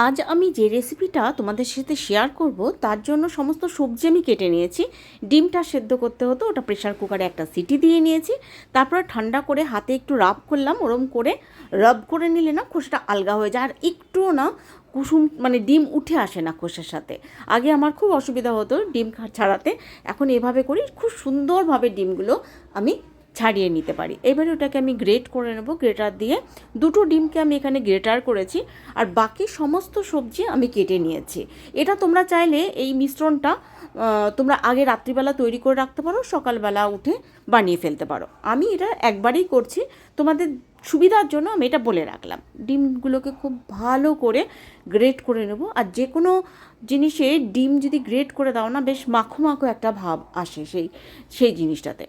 আজ আমি যে রেসিপিটা তোমাদের সাথে শেয়ার করব তার জন্য সমস্ত সবজি আমি কেটে নিয়েছি। ডিমটা সেদ্ধ করতে হতো, ওটা প্রেশার কুকারে একটা সিটি দিয়ে নিয়েছি। তারপরে ঠান্ডা করে হাতে একটু রাব করলাম, ওরম করে রাব করে নিলে না খোসাটা আলগা হয়ে যায়, আর একটুও না কুসুম মানে ডিম উঠে আসে না খোসার সাথে। আগে আমার খুব অসুবিধা হতো ডিম ছাড়াতে, এখন এভাবে করি খুব সুন্দরভাবে ডিমগুলো আমি ছাড়িয়ে নিতে পারি। এবারে ওটাকে আমি গ্রেট করে নেব গ্রেটার দিয়ে। দুটো ডিমকে আমি এখানে গ্রেটার করেছি, আর বাকি সমস্ত সবজি আমি কেটে নিয়েছি। এটা তোমরা চাইলে এই মিশ্রণটা তোমরা আগে রাত্রিবেলা তৈরি করে রাখতে পারো, সকালবেলা উঠে বানিয়ে ফেলতে পারো। আমি এটা একবারেই করছি, তোমাদের সুবিধার জন্য আমি এটা বলে রাখলাম। ডিমগুলোকে খুব ভালো করে গ্রেট করে নেব। আর যে কোনো জিনিসে ডিম যদি গ্রেট করে দাও না, বেশ মাখো মাখো একটা ভাব আসে সেই জিনিসটাতে।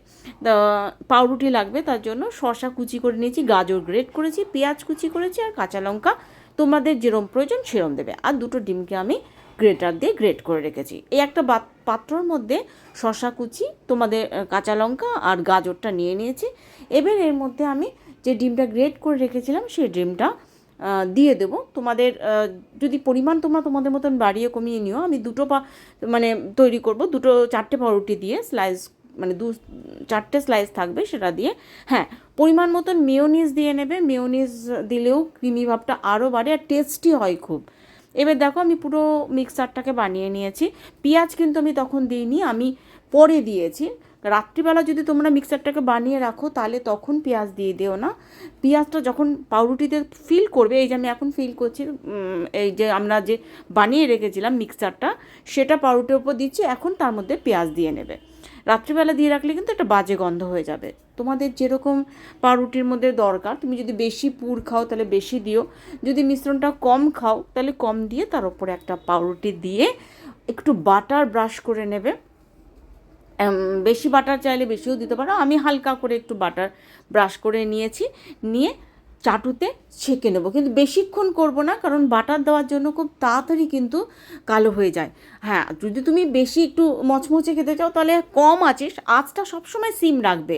পাউরুটি লাগবে, তার জন্য শসা কুচি করে নিয়েছি, গাজর গ্রেট করেছি, পেঁয়াজ কুচি করেছি, আর কাঁচা লঙ্কা তোমাদের যেরম প্রয়োজন সেরম দেবে। আর দুটো ডিমকে আমি গ্রেটার দিয়ে গ্রেট করে রেখেছি। এই একটা পাত্রর মধ্যে শসা কুচি, তোমাদের কাঁচা লঙ্কা আর গাজরটা নিয়ে নিয়েছি। এবার এর মধ্যে আমি যে ডিমটা গ্রেট করে রেখেছিলাম সেই ডিমটা দিয়ে দেবো। তোমাদের যদি পরিমাণ তোমরা তোমাদের মতন বাড়িয়ে কমিয়ে নিও। আমি দুটো মানে তৈরি করব, চারটে পাউরুটি দিয়ে স্লাইস, মানে চারটে স্লাইস থাকবে সেটা দিয়ে। হ্যাঁ, পরিমাণ মতন মেয়োনিজ দিয়ে নেবে। মেয়োনিজ দিলেও ক্রিমি ভাবটা আরও বাড়ে আর টেস্টি হয় খুব। এবার দেখো আমি পুরো মিক্সচারটাকে বানিয়ে নিয়েছি। পেঁয়াজ কিন্তু আমি তখন দিইনি, আমি পরে দিয়েছি। রাত্রিবেলা যদি তোমরা মিক্সচারটাকে বানিয়ে রাখো তাহলে তখন পেঁয়াজ দিয়ে দিও না। পেঁয়াজটা যখন পাউরুটিতে ফিল করবে, এই যে আমি এখন ফিল করছি, এই যে আমরা যে বানিয়ে রেখেছিলাম মিক্সচারটা, সেটা পাউরুটির উপর দিচ্ছি, এখন তার মধ্যে পেঁয়াজ দিয়ে নেবে। রাত্রিবেলা দিয়ে রাখলে কিন্তু একটা বাজে গন্ধ হয়ে যাবে। তোমাদের যেরকম পাউরুটির মধ্যে দরকার, তুমি যদি বেশি পুর খাও তাহলে বেশি দিও, যদি মিশ্রণটা কম খাও তাহলে কম দিয়ে তার উপরে একটা পাউরুটি দিয়ে একটু বাটার ব্রাশ করে নেবে। বেশি বাটার চাইলে বেশিও দিতে পারো, আমি হালকা করে একটু বাটার ব্রাশ করে নিয়েছি। নিয়ে চাটুতে ছেঁকে নেবো, কিন্তু বেশিক্ষণ করব না, কারণ বাটার দেওয়ার জন্য খুব তাড়াতাড়ি কিন্তু কালো হয়ে যায়। হ্যাঁ, যদি তুমি বেশি একটু মচমচে খেতে চাও তাহলে কম আঁচে, আঁচটা সবসময় সিম রাখবে।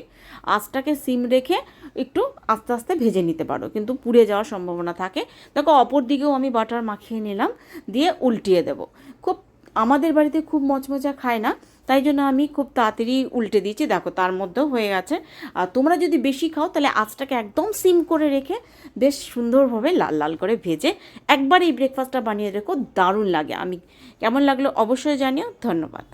আঁচটাকে সিম রেখে একটু আস্তে আস্তে ভেজে নিতে পারো, কিন্তু পুড়ে যাওয়ার সম্ভাবনা থাকে। দেখো অপর দিকেও আমি বাটার মাখিয়ে নিলাম, দিয়ে উল্টিয়ে দেবো। খুব আমাদের বাড়িতে খুব মচমচা খায় না, তাই জন্য আমি খুব তাড়াতাড়ি উল্টে দিয়েছি। দেখো তার মধ্যেও হয়ে গেছে। আর তোমরা যদি বেশি খাও তাহলে আঁচটাকে একদম সিম করে রেখে বেশ সুন্দরভাবে লাল লাল করে ভেজে একবার এই ব্রেকফাস্টটা বানিয়ে রেখো, দারুণ লাগে। আমি কেমন লাগলো অবশ্যই জানিও। ধন্যবাদ।